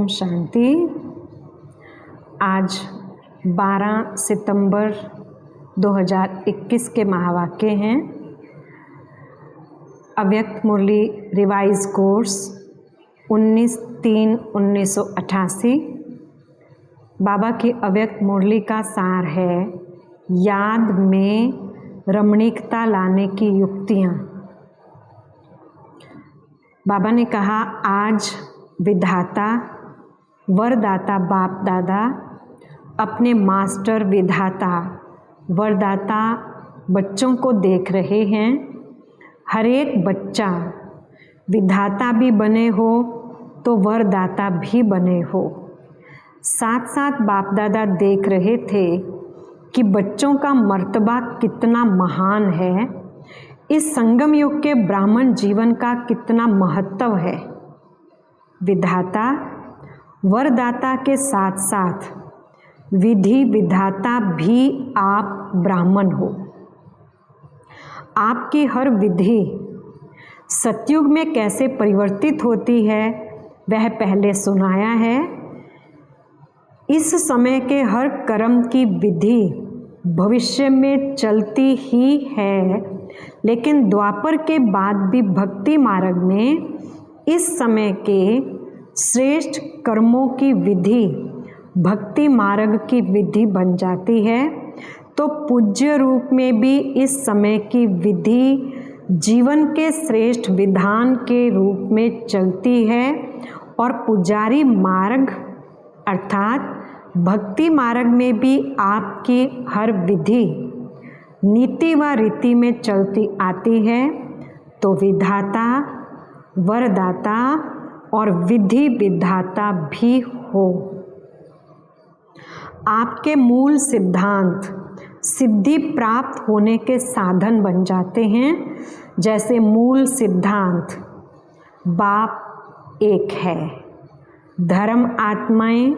शांति। आज 12 सितंबर 2021 के महावाक्य हैं। अव्यक्त मुरली रिवाइज कोर्स 19/3/1988। बाबा की अव्यक्त मुरली का सार है याद में रमणीकता लाने की युक्तियाँ। बाबा ने कहा आज विधाता वरदाता बाप दादा अपने मास्टर विधाता वरदाता बच्चों को देख रहे हैं। हर एक बच्चा विधाता भी बने हो तो वरदाता भी बने हो। साथ साथ बाप दादा देख रहे थे कि बच्चों का मर्तबा कितना महान है, इस संगम युग के ब्राह्मण जीवन का कितना महत्व है। विधाता वरदाता के साथ साथ विधि विधाता भी आप ब्राह्मण हो। आपकी हर विधि सतयुग में कैसे परिवर्तित होती है वह पहले सुनाया है। इस समय के हर कर्म की विधि भविष्य में चलती ही है, लेकिन द्वापर के बाद भी भक्ति मार्ग में इस समय के श्रेष्ठ कर्मों की विधि भक्ति मार्ग की विधि बन जाती है। तो पूज्य रूप में भी इस समय की विधि जीवन के श्रेष्ठ विधान के रूप में चलती है और पुजारी मार्ग अर्थात भक्ति मार्ग में भी आपकी हर विधि नीति व रीति में चलती आती है। तो विधाता वरदाता और विधि विधाता भी हो। आपके मूल सिद्धांत सिद्धि प्राप्त होने के साधन बन जाते हैं। जैसे मूल सिद्धांत बाप एक है, धर्म आत्माएं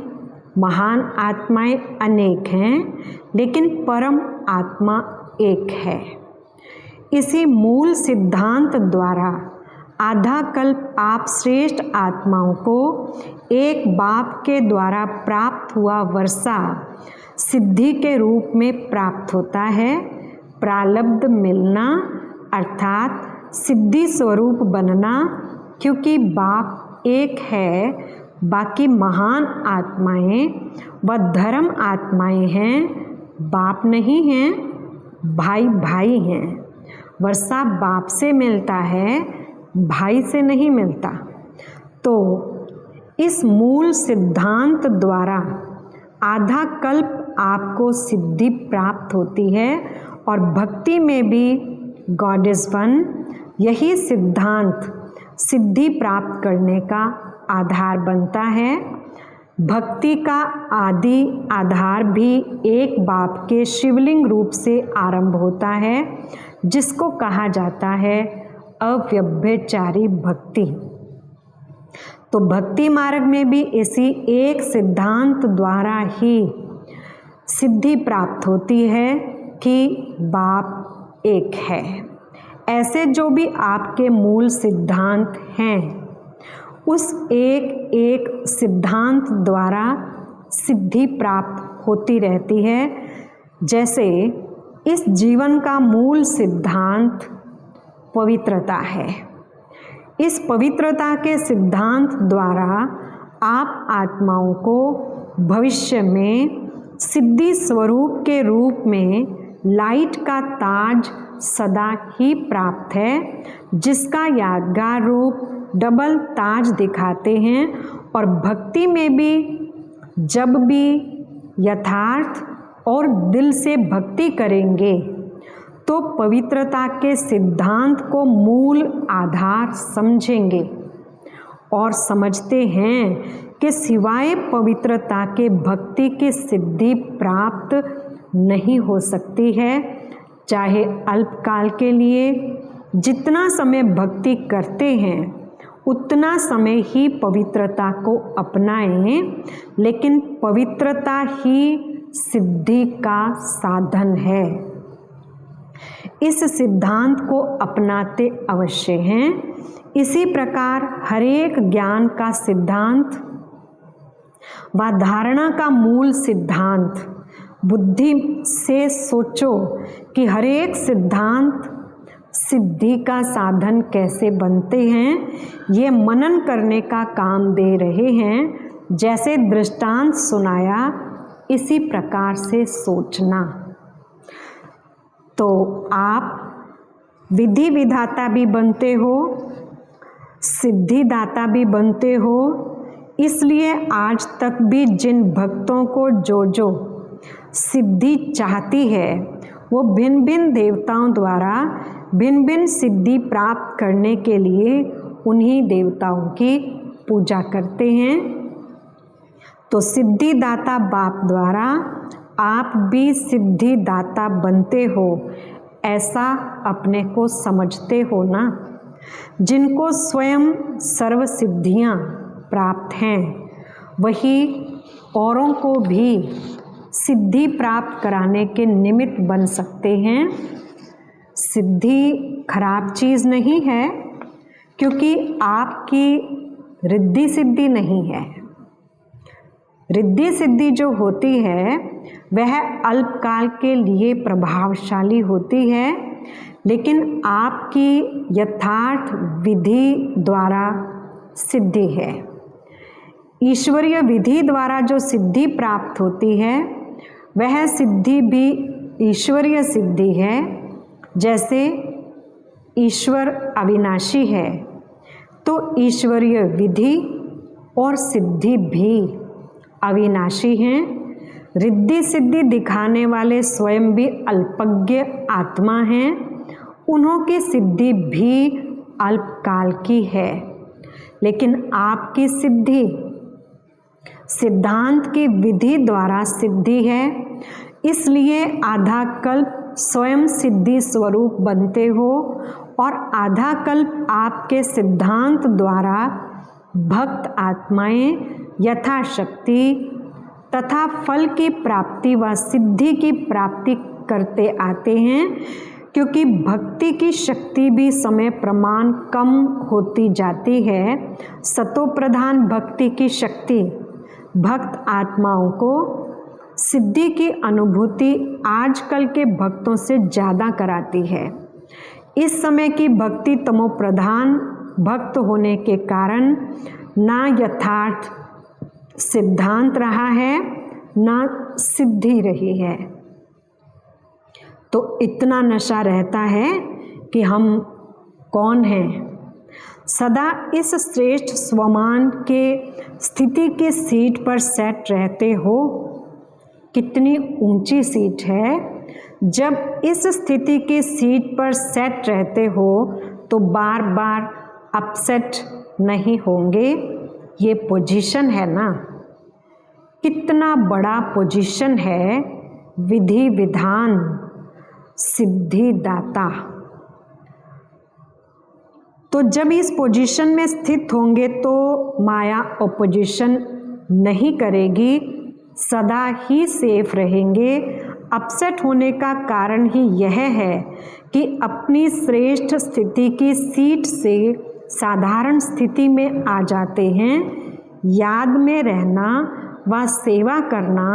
महान आत्माएं अनेक हैं, लेकिन परम आत्मा एक है। इसी मूल सिद्धांत द्वारा आधा कल्प आप श्रेष्ठ आत्माओं को एक बाप के द्वारा प्राप्त हुआ वर्षा सिद्धि के रूप में प्राप्त होता है। प्रालब्ध मिलना अर्थात सिद्धि स्वरूप बनना, क्योंकि बाप एक है, बाकी महान आत्माएं व धर्म आत्माएं हैं, बाप नहीं हैं, भाई भाई हैं। वर्षा बाप से मिलता है, भाई से नहीं मिलता। तो इस मूल सिद्धांत द्वारा आधा कल्प आपको सिद्धि प्राप्त होती है और भक्ति में भी गॉड इज वन। यही सिद्धांत सिद्धि प्राप्त करने का आधार बनता है। भक्ति का आदि आधार भी एक बाप के शिवलिंग रूप से आरंभ होता है, जिसको कहा जाता है अव्यभिचारी भक्ति। तो भक्ति मार्ग में भी इसी एक सिद्धांत द्वारा ही सिद्धि प्राप्त होती है कि बाप एक है। ऐसे जो भी आपके मूल सिद्धांत हैं, उस एक एक सिद्धांत द्वारा सिद्धि प्राप्त होती रहती है। जैसे इस जीवन का मूल सिद्धांत पवित्रता है। इस पवित्रता के सिद्धांत द्वारा आप आत्माओं को भविष्य में सिद्धि स्वरूप के रूप में लाइट का ताज सदा ही प्राप्त है, जिसका यादगार रूप डबल ताज दिखाते हैं। और भक्ति में भी जब भी यथार्थ और दिल से भक्ति करेंगे तो पवित्रता के सिद्धांत को मूल आधार समझेंगे और समझते हैं कि सिवाय पवित्रता के भक्ति की सिद्धि प्राप्त नहीं हो सकती है। चाहे अल्पकाल के लिए जितना समय भक्ति करते हैं उतना समय ही पवित्रता को अपनाएं, लेकिन पवित्रता ही सिद्धि का साधन है। इस सिद्धांत को अपनाते अवश्य हैं। इसी प्रकार हरेक ज्ञान का सिद्धांत वह धारणा का मूल सिद्धांत बुद्धि से सोचो कि हर एक सिद्धांत सिद्धि का साधन कैसे बनते हैं, ये मनन करने का काम दे रहे हैं। जैसे दृष्टांत सुनाया इसी प्रकार से सोचना। तो आप विधि विधाता भी बनते हो, सिद्धिदाता भी बनते हो। इसलिए आज तक भी जिन भक्तों को जो सिद्धि चाहती है वो भिन्न भिन्न देवताओं द्वारा भिन्न भिन्न सिद्धि प्राप्त करने के लिए उन्हीं देवताओं की पूजा करते हैं। तो सिद्धिदाता बाप द्वारा आप भी सिद्धिदाता बनते हो, ऐसा अपने को समझते हो ना। जिनको स्वयं सर्व सिद्धियाँ प्राप्त हैं वही औरों को भी सिद्धि प्राप्त कराने के निमित्त बन सकते हैं। सिद्धि खराब चीज़ नहीं है, क्योंकि आपकी रिद्धि सिद्धि नहीं है। रिद्धि सिद्धि जो होती है वह अल्पकाल के लिए प्रभावशाली होती है, लेकिन आपकी यथार्थ विधि द्वारा सिद्धि है। ईश्वरीय विधि द्वारा जो सिद्धि प्राप्त होती है वह सिद्धि भी ईश्वरीय सिद्धि है। जैसे ईश्वर अविनाशी है तो ईश्वरीय विधि और सिद्धि भी अविनाशी हैं। रिद्धि सिद्धि दिखाने वाले स्वयं भी अल्पज्ञ आत्मा हैं, उन्हों की सिद्धि भी अल्पकाल की है। लेकिन आपकी सिद्धि सिद्धांत की विधि द्वारा सिद्धि है, इसलिए आधा कल्प स्वयं सिद्धि स्वरूप बनते हो और आधा कल्प आपके सिद्धांत द्वारा भक्त आत्माएं यथाशक्ति तथा फल की प्राप्ति व सिद्धि की प्राप्ति करते आते हैं। क्योंकि भक्ति की शक्ति भी समय प्रमाण कम होती जाती है। सतो प्रधान भक्ति की शक्ति भक्त आत्माओं को सिद्धि की अनुभूति आजकल के भक्तों से ज़्यादा कराती है। इस समय की भक्ति तमो प्रधान भक्त होने के कारण ना यथार्थ सिद्धांत रहा है ना सिद्धि रही है। तो इतना नशा रहता है कि हम कौन हैं। सदा इस श्रेष्ठ स्वमान के स्थिति के सीट पर सेट रहते हो। कितनी ऊंची सीट है। जब इस स्थिति की सीट पर सेट रहते हो तो बार बार अपसेट नहीं होंगे। ये पोजीशन है ना, कितना बड़ा पोजीशन है। विधि विधान सिद्धिदाता। तो जब इस पोजीशन में स्थित होंगे तो माया ओपोजिशन नहीं करेगी, सदा ही सेफ रहेंगे। अपसेट होने का कारण ही यह है कि अपनी श्रेष्ठ स्थिति की सीट से साधारण स्थिति में आ जाते हैं। याद में रहना व सेवा करना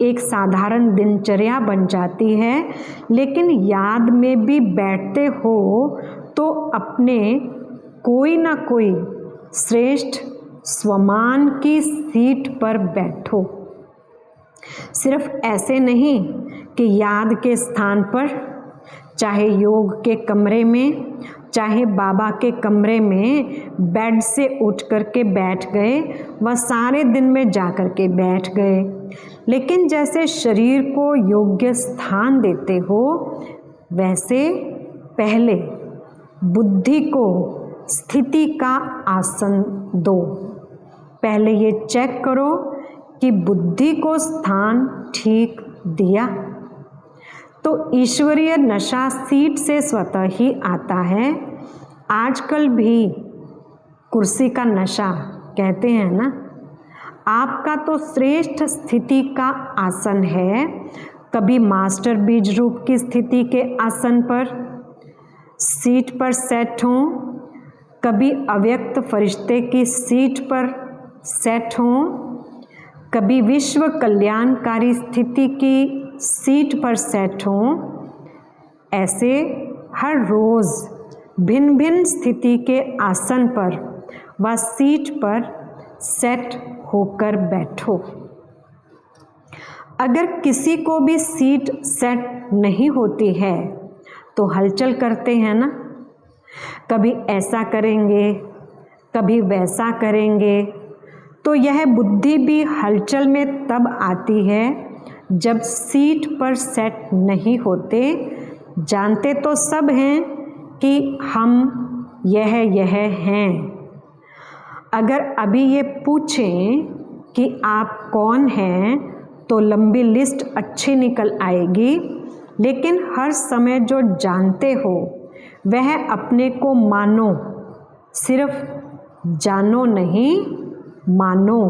एक साधारण दिनचर्या बन जाती है। लेकिन याद में भी बैठते हो तो अपने कोई ना कोई श्रेष्ठ स्वमान की सीट पर बैठो। सिर्फ ऐसे नहीं कि याद के स्थान पर, चाहे योग के कमरे में, चाहे बाबा के कमरे में बेड से उठ कर के बैठ गए व सारे दिन में जा कर के बैठ गए। लेकिन जैसे शरीर को योग्य स्थान देते हो वैसे पहले बुद्धि को स्थिति का आसन दो। पहले ये चेक करो कि बुद्धि को स्थान ठीक दिया। तो ईश्वरीय नशा सीट से स्वतः ही आता है। आजकल भी कुर्सी का नशा कहते हैं ना। आपका तो श्रेष्ठ स्थिति का आसन है। कभी मास्टर बीज रूप की स्थिति के आसन पर सीट पर सेट हों, कभी अव्यक्त फरिश्ते की सीट पर सेट हों। कभी विश्व कल्याणकारी स्थिति की सीट पर सेट हों। ऐसे हर रोज़ भिन्न भिन्न स्थिति के आसन पर व सीट पर सेट होकर बैठो। अगर किसी को भी सीट सेट नहीं होती है तो हलचल करते हैं ना, कभी ऐसा करेंगे कभी वैसा करेंगे, तो यह बुद्धि भी हलचल में तब आती है जब सीट पर सेट नहीं होते। जानते तो सब हैं कि हम यह हैं। अगर अभी ये पूछें कि आप कौन हैं तो लंबी लिस्ट अच्छी निकल आएगी, लेकिन हर समय जो जानते हो वह अपने को मानो, सिर्फ जानो नहीं मानो,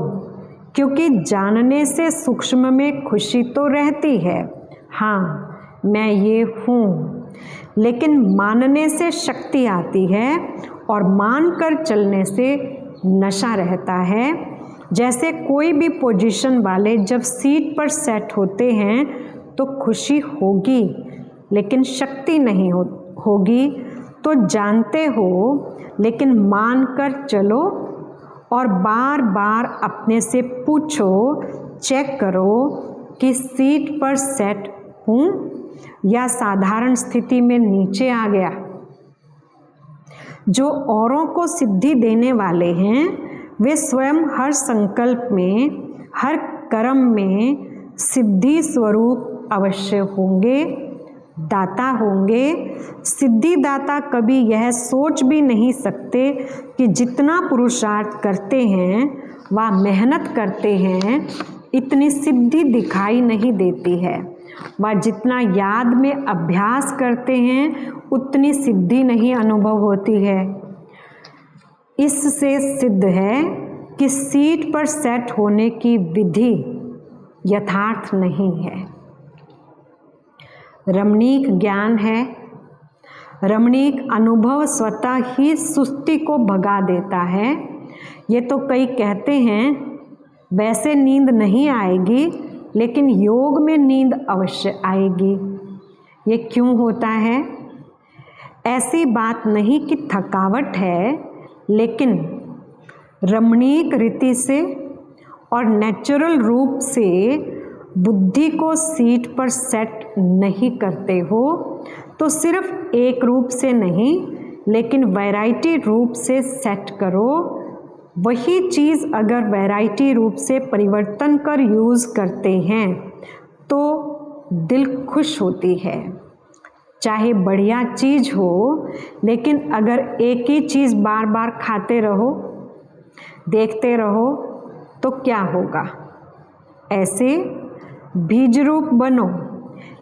क्योंकि जानने से सूक्ष्म में खुशी तो रहती है, हाँ मैं ये हूँ, लेकिन मानने से शक्ति आती है और मानकर चलने से नशा रहता है। जैसे कोई भी पोजीशन वाले जब सीट पर सेट होते हैं तो खुशी होगी लेकिन शक्ति नहीं होगी। तो जानते हो लेकिन मान कर चलो और बार बार अपने से पूछो, चेक करो कि सीट पर सेट हूँ या साधारण स्थिति में नीचे आ गया। जो औरों को सिद्धि देने वाले हैं वे स्वयं हर संकल्प में, हर कर्म में सिद्धि स्वरूप अवश्य होंगे, दाता होंगे। सिद्धि दाता कभी यह सोच भी नहीं सकते कि जितना पुरुषार्थ करते हैं व मेहनत करते हैं इतनी सिद्धि दिखाई नहीं देती है, व जितना याद में अभ्यास करते हैं उतनी सिद्धि नहीं अनुभव होती है। इससे सिद्ध है कि सीट पर सेट होने की विधि यथार्थ नहीं है, रमणीक ज्ञान है। रमणीक अनुभव स्वतः ही सुस्ती को भगा देता है। ये तो कई कहते हैं वैसे नींद नहीं आएगी, लेकिन योग में नींद अवश्य आएगी। ये क्यों होता है? ऐसी बात नहीं कि थकावट है, लेकिन रमणीक रीति से और नेचुरल रूप से बुद्धि को सीट पर सेट नहीं करते हो तो सिर्फ एक रूप से नहीं लेकिन वैरायटी रूप से सेट करो। वही चीज़ अगर वैरायटी रूप से परिवर्तन कर यूज़ करते हैं तो दिल खुश होती है। चाहे बढ़िया चीज़ हो, लेकिन अगर एक ही चीज़ बार बार खाते रहो, देखते रहो तो क्या होगा? ऐसे बीज रूप बनो,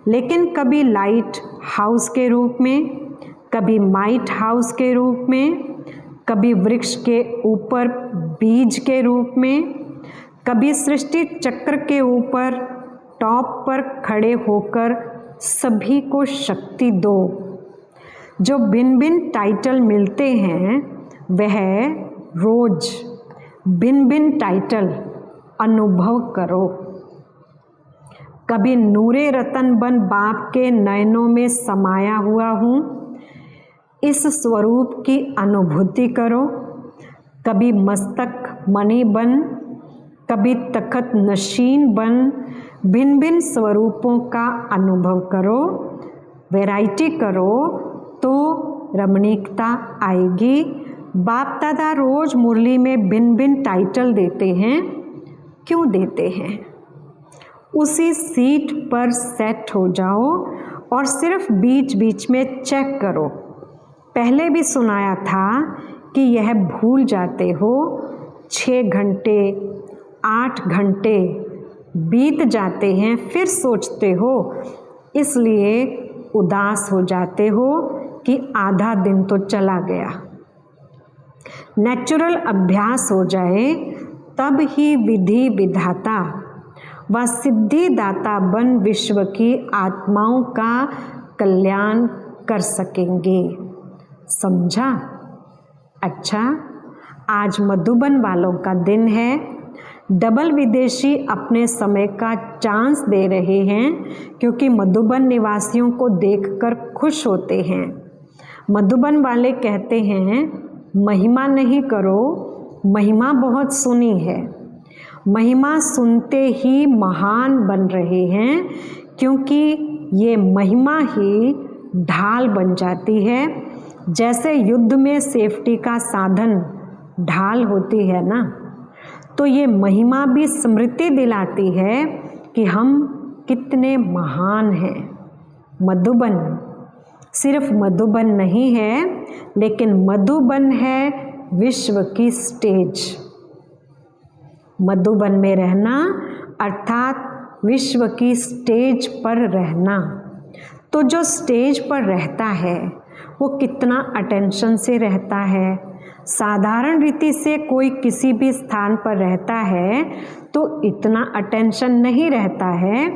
लेकिन कभी लाइट हाउस के रूप में, कभी माइट हाउस के रूप में, कभी वृक्ष के ऊपर बीज के रूप में, कभी सृष्टि चक्र के ऊपर टॉप पर खड़े होकर सभी को शक्ति दो। जो भिन्न भिन्न टाइटल मिलते हैं वह रोज भिन्न भिन्न टाइटल अनुभव करो। कभी नूरे रतन बन बाप के नयनों में समाया हुआ हूँ, इस स्वरूप की अनुभूति करो। कभी मस्तक मणि बन, कभी तखत नशीन बन, भिन्न भिन्न स्वरूपों का अनुभव करो, वैरायटी करो तो रमणीकता आएगी। बाप दादा रोज मुरली में भिन्न भिन्न टाइटल देते हैं, क्यों देते हैं? उसी सीट पर सेट हो जाओ और सिर्फ बीच बीच में चेक करो। पहले भी सुनाया था कि यह भूल जाते हो। 6 घंटे 8 घंटे बीत जाते हैं, फिर सोचते हो, इसलिए उदास हो जाते हो कि आधा दिन तो चला गया। नेचुरल अभ्यास हो जाए तब ही विधि विधाता व सिद्धिदाता बन विश्व की आत्माओं का कल्याण कर सकेंगे। समझा? अच्छा, आज मधुबन वालों का दिन है। डबल विदेशी अपने समय का चांस दे रहे हैं क्योंकि मधुबन निवासियों को देखकर खुश होते हैं। मधुबन वाले कहते हैं महिमा नहीं करो, महिमा बहुत सुनी है। महिमा सुनते ही महान बन रहे हैं क्योंकि ये महिमा ही ढाल बन जाती है। जैसे युद्ध में सेफ्टी का साधन ढाल होती है ना, तो ये महिमा भी स्मृति दिलाती है कि हम कितने महान हैं। मधुबन सिर्फ मधुबन नहीं है, लेकिन मधुबन है विश्व की स्टेज। मधुबन में रहना अर्थात विश्व की स्टेज पर रहना। तो जो स्टेज पर रहता है वो कितना अटेंशन से रहता है। साधारण रीति से कोई किसी भी स्थान पर रहता है तो इतना अटेंशन नहीं रहता है,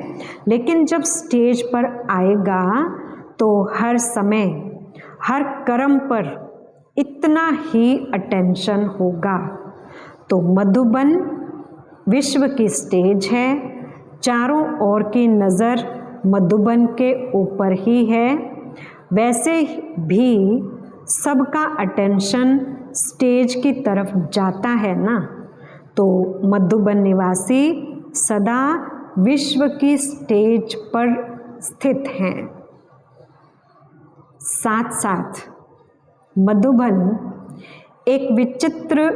लेकिन जब स्टेज पर आएगा तो हर समय हर कर्म पर इतना ही अटेंशन होगा। तो मधुबन विश्व की स्टेज है, चारों ओर की नज़र मधुबन के ऊपर ही है। वैसे भी सबका अटेंशन स्टेज की तरफ जाता है ना, तो मधुबन निवासी सदा विश्व की स्टेज पर स्थित हैं। साथ साथ मधुबन एक विचित्र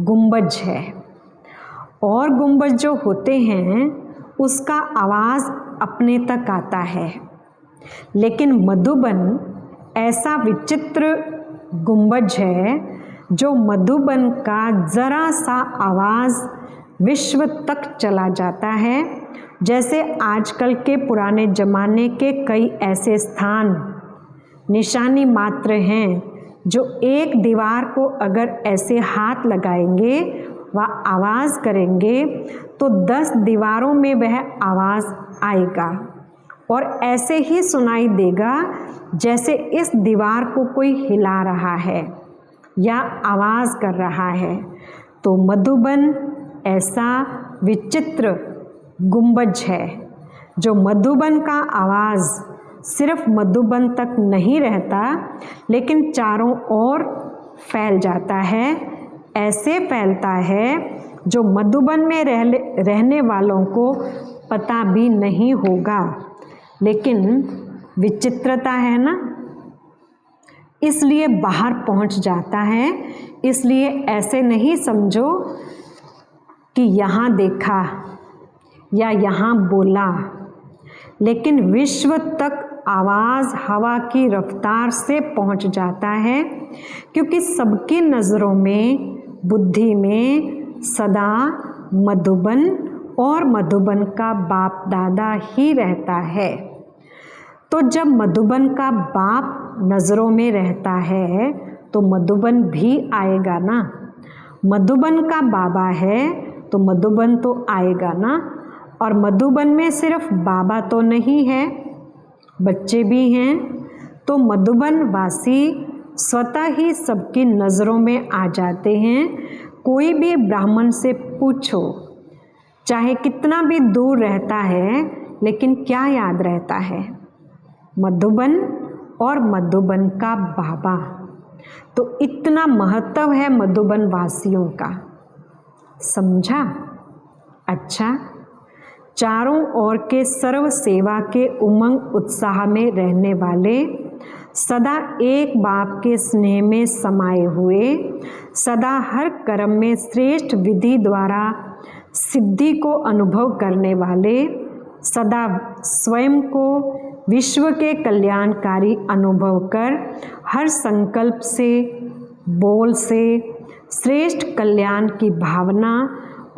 गुंबज है, और गुंबज जो होते हैं उसका आवाज़ अपने तक आता है, लेकिन मधुबन ऐसा विचित्र गुंबज है जो मधुबन का ज़रा सा आवाज़ विश्व तक चला जाता है। जैसे आजकल के पुराने ज़माने के कई ऐसे स्थान निशानी मात्र हैं जो एक दीवार को अगर ऐसे हाथ लगाएंगे व आवाज़ करेंगे तो 10 दीवारों में वह आवाज़ आएगा और ऐसे ही सुनाई देगा जैसे इस दीवार को कोई हिला रहा है या आवाज़ कर रहा है। तो मधुबन ऐसा विचित्र गुंबज है जो मधुबन का आवाज़ सिर्फ मधुबन तक नहीं रहता, लेकिन चारों ओर फैल जाता है। ऐसे फैलता है जो मधुबन में रहने वालों को पता भी नहीं होगा। लेकिन विचित्रता है ना, इसलिए बाहर पहुंच जाता है। इसलिए ऐसे नहीं समझो कि यहाँ देखा या यहाँ बोला, लेकिन विश्व तक आवाज़ हवा की रफ्तार से पहुंच जाता है, क्योंकि सबकी नज़रों में बुद्धि में सदा मधुबन और मधुबन का बाप दादा ही रहता है। तो जब मधुबन का बाप नज़रों में रहता है तो मधुबन भी आएगा ना। मधुबन का बाबा है तो मधुबन तो आएगा ना। और मधुबन में सिर्फ बाबा तो नहीं है, बच्चे भी हैं। तो मधुबन वासी स्वतः ही सबकी नज़रों में आ जाते हैं। कोई भी ब्राह्मण से पूछो, चाहे कितना भी दूर रहता है, लेकिन क्या याद रहता है? मधुबन और मधुबन का बाबा। तो इतना महत्व है मधुबन वासियों का, समझा? अच्छा, चारों ओर के सर्व सेवा के उमंग उत्साह में रहने वाले, सदा एक बाप के स्नेह में समाये हुए, सदा हर कर्म में श्रेष्ठ विधि द्वारा सिद्धि को अनुभव करने वाले, सदा स्वयं को विश्व के कल्याणकारी अनुभव कर हर संकल्प से, बोल से श्रेष्ठ कल्याण की भावना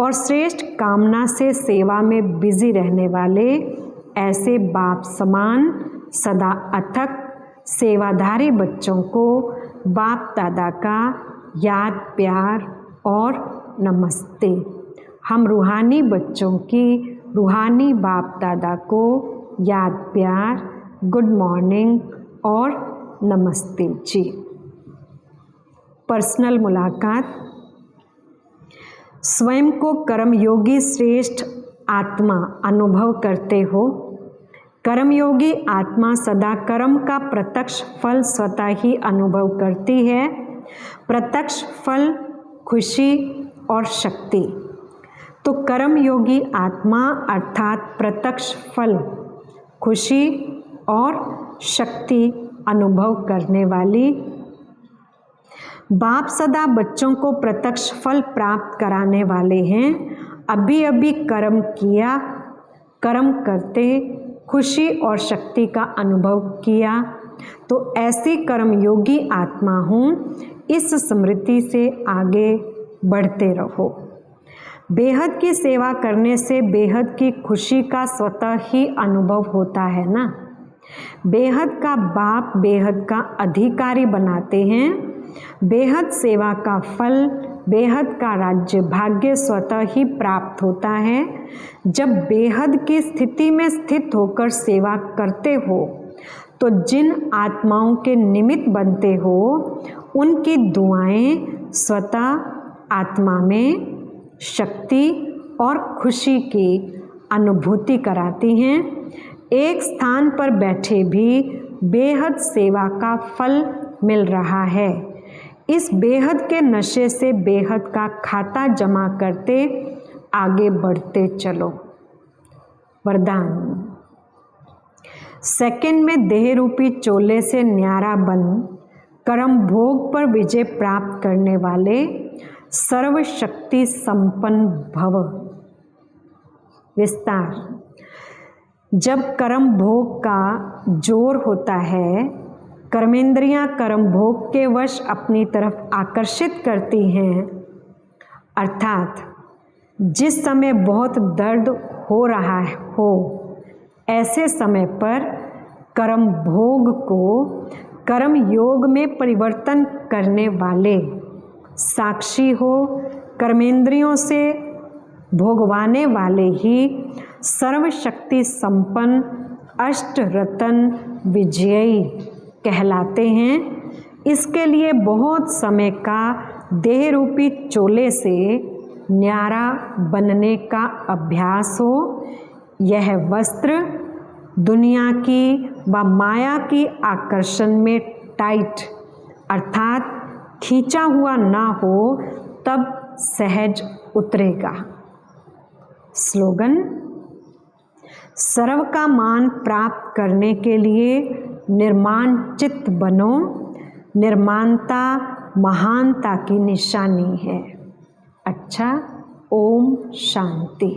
और श्रेष्ठ कामना से सेवा में बिजी रहने वाले, ऐसे बाप समान सदा अथक सेवाधारी बच्चों को बाप दादा का याद प्यार और नमस्ते। हम रूहानी बच्चों की रूहानी बाप दादा को याद प्यार, गुड मॉर्निंग और नमस्ते जी। पर्सनल मुलाकात। स्वयं को कर्मयोगी श्रेष्ठ आत्मा अनुभव करते हो। कर्मयोगी आत्मा सदा कर्म का प्रत्यक्ष फल स्वतः ही अनुभव करती है। प्रत्यक्ष फल खुशी और शक्ति। तो कर्मयोगी आत्मा अर्थात प्रत्यक्ष फल खुशी और शक्ति अनुभव करने वाली। बाप सदा बच्चों को प्रत्यक्ष फल प्राप्त कराने वाले हैं। अभी अभी कर्म किया, कर्म करते खुशी और शक्ति का अनुभव किया। तो ऐसी कर्मयोगी आत्मा हूँ, इस स्मृति से आगे बढ़ते रहो। बेहद की सेवा करने से बेहद की खुशी का स्वतः ही अनुभव होता है ना। बेहद का बाप बेहद का अधिकारी बनाते हैं। बेहद सेवा का फल बेहद का राज्य भाग्य स्वतः ही प्राप्त होता है। जब बेहद की स्थिति में स्थित होकर सेवा करते हो तो जिन आत्माओं के निमित्त बनते हो उनकी दुआएं स्वतः आत्मा में शक्ति और खुशी की अनुभूति कराती हैं। एक स्थान पर बैठे भी बेहद सेवा का फल मिल रहा है। इस बेहद के नशे से बेहद का खाता जमा करते आगे बढ़ते चलो। वरदान। सेकंड में देह रूपी चोले से न्यारा बन कर्म भोग पर विजय प्राप्त करने वाले सर्वशक्ति संपन्न भव। विस्तार। जब कर्म भोग का जोर होता है, कर्मेंद्रियां कर्म भोग के वश अपनी तरफ आकर्षित करती हैं, अर्थात जिस समय बहुत दर्द हो रहा हो ऐसे समय पर कर्म भोग को कर्म योग में परिवर्तन करने वाले साक्षी हो, कर्मेंद्रियों से भोगवाने वाले ही सर्वशक्ति संपन्न अष्ट रतन विजयी कहलाते हैं। इसके लिए बहुत समय का देह रूपी चोले से न्यारा बनने का अभ्यास हो। यह वस्त्र दुनिया की व माया की आकर्षण में टाइट अर्थात खींचा हुआ ना हो तब सहज उतरेगा। स्लोगन। सर्व का मान प्राप्त करने के लिए निर्माण चित्त बनो। निर्माणता महानता की निशानी है। अच्छा, ओम शांति।